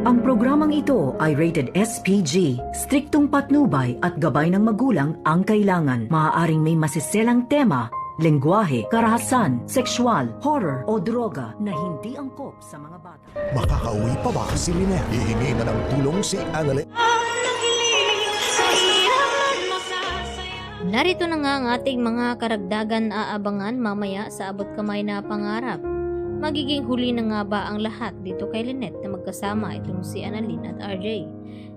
Ang programang ito ay rated SPG. Striktong patnubay at gabay ng magulang ang kailangan. Maaaring may masiselang tema, lengguwahe, karahasan, sexual, horror o droga na hindi angkop sa mga bata. Makakauwi pa ba si Lynette? Hihingi na ng tulong si Annalyn. Narito na nga ang ating mga karagdagan na aabangan mamaya sa abot kamay na pangarap. Magiging huli na nga ba ang lahat dito kay Lynette na magkasama itong si Annalyn at RJ?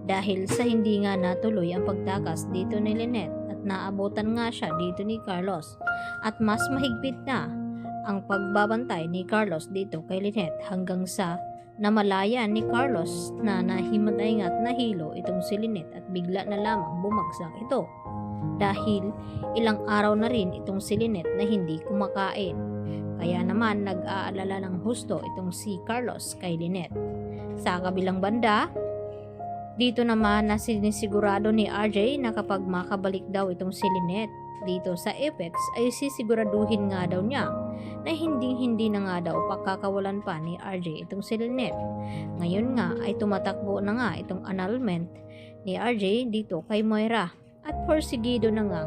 Dahil sa hindi nga natuloy ang pagtakas dito ni Lynette at naabutan nga siya dito ni Carlos. At mas mahigpit na ang pagbabantay ni Carlos dito kay Lynette hanggang sa namalayan ni Carlos na nahimatay nga at nahilo itong si Lynette at bigla na lamang bumagsak ito. Dahil ilang araw na rin itong si Lynette na hindi kumakain. Kaya naman nag-aalala ng husto itong si Carlos kay Lynette. Sa kabilang banda, dito naman na sinisigurado ni RJ na kapag makabalik daw itong si Lynette dito sa Apex ay sisiguraduhin nga daw niya na hindi na nga daw pakakawalan pa ni RJ itong si Lynette. Ngayon nga ay tumatakbo na nga itong annulment ni RJ dito kay Moira at porsigido na nga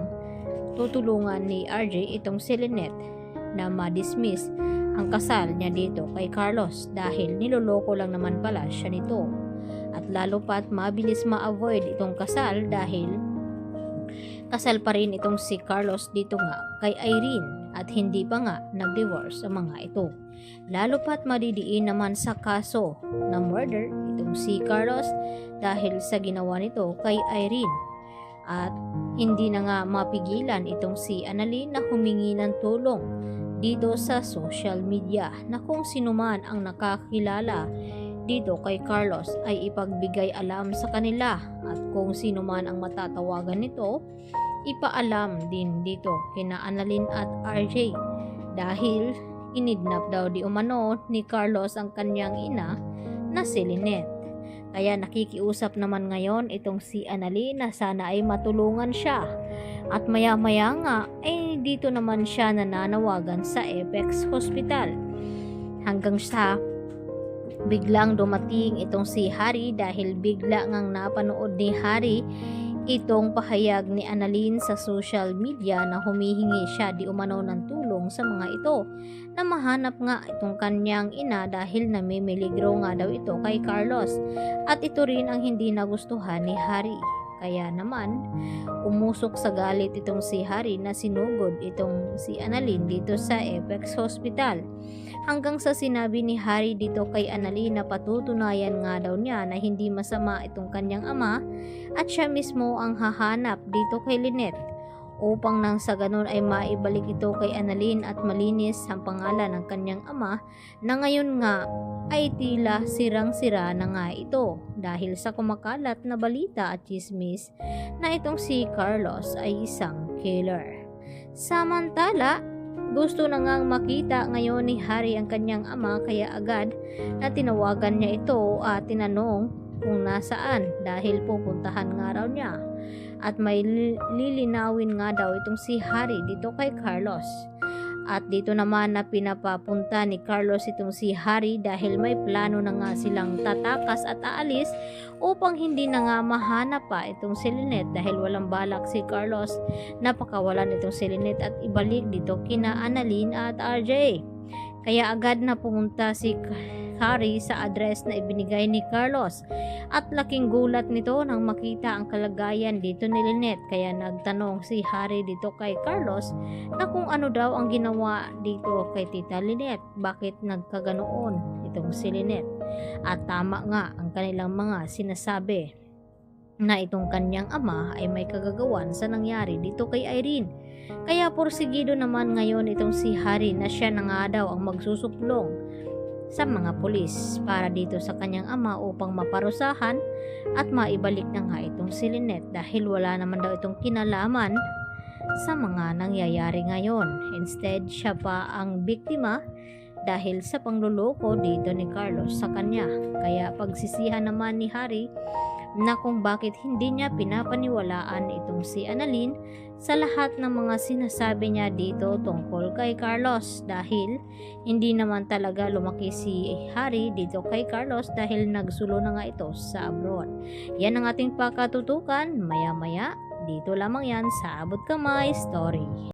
tutulungan ni RJ itong si Lynette na ma-dismiss ang kasal niya dito kay Carlos dahil niloloko lang naman pala siya nito. At lalo pa't mabilis ma-avoid itong kasal dahil kasal pa rin itong si Carlos dito nga kay Irene at hindi pa nga nag-divorce ang mga ito. Lalo pa't madidiin naman sa kaso na murder itong si Carlos dahil sa ginawa nito kay Irene. At hindi na nga mapigilan itong si Annalyn na humingi ng tulong dito sa social media na kung sino man ang nakakilala dito kay Carlos ay ipagbigay alam sa kanila at kung sino man ang matatawagan nito ipaalam din dito kina Annalyn at RJ dahil inidnap daw di umano ni Carlos ang kanyang ina na si Lynette. Kaya nakikiusap naman ngayon itong si Annalyn na sana ay matulungan siya. At maya-maya nga ay dito naman siya nananawagan sa Apex Hospital. Hanggang sa biglang dumating itong si Harry dahil bigla ngang napanood ni Harry itong pahayag ni Annalyn sa social media na humihingi siya di umano ng tulong sa mga ito na mahanap nga itong kanyang ina dahil namimiligro nga daw ito kay Carlos at ito rin ang hindi nagustuhan ni Harry. Kaya naman umusok sa galit itong si Harry na sinugod itong si Annalyn dito sa Apex Hospital. Hanggang sa sinabi ni Harry dito kay Annalyn na patutunayan nga daw niya na hindi masama itong kanyang ama at siya mismo ang hahanap dito kay Lynette upang nang sa ganun ay maibalik ito kay Annalyn at malinis ang pangalan ng kanyang ama na ngayon nga ay tila sirang-sira na nga ito dahil sa kumakalat na balita at chismis na itong si Carlos ay isang killer. Samantala, gusto na ngang makita ngayon ni Harry ang kanyang ama kaya agad na tinawagan niya ito at tinanong kung nasaan dahil pupuntahan nga raw niya. At may lilinawin nga daw itong si Harry dito kay Carlos. At dito naman na pinapapunta ni Carlos itong si Harry dahil may plano na nga silang tatakas at aalis upang hindi na nga mahanap pa itong si Lynette dahil walang balak si Carlos na pakawalan itong si Lynette at ibalik dito kina Annalyn at RJ. Kaya agad na pumunta si Harry sa address na ibinigay ni Carlos at laking gulat nito nang makita ang kalagayan dito ni Lynette kaya nagtanong si Harry dito kay Carlos na kung ano daw ang ginawa dito kay Tita Lynette, bakit nagkaganoon itong si Lynette at tama nga ang kanilang mga sinasabi na itong kanyang ama ay may kagagawan sa nangyari dito kay Irene. Kaya porsigido naman ngayon itong si Harry na siya na nga daw ang magsusuplong sa mga pulis para dito sa kanyang ama upang maparusahan at maibalik na nga itong si Lynette dahil wala naman daw itong kinalaman sa mga nangyayari ngayon. Instead, siya pa ang biktima dahil sa pangluloko dito ni Carlos sa kanya. Kaya pagsisihan naman ni Harry na kung bakit hindi niya pinapaniwalaan itong si Annalyn sa lahat ng mga sinasabi niya dito tungkol kay Carlos, dahil hindi naman talaga lumaki si Harry dito kay Carlos dahil nagsulo na nga ito sa abroad. Yan ang ating pakatutukan maya-maya. Dito lamang yan sa Abot Kamay Story.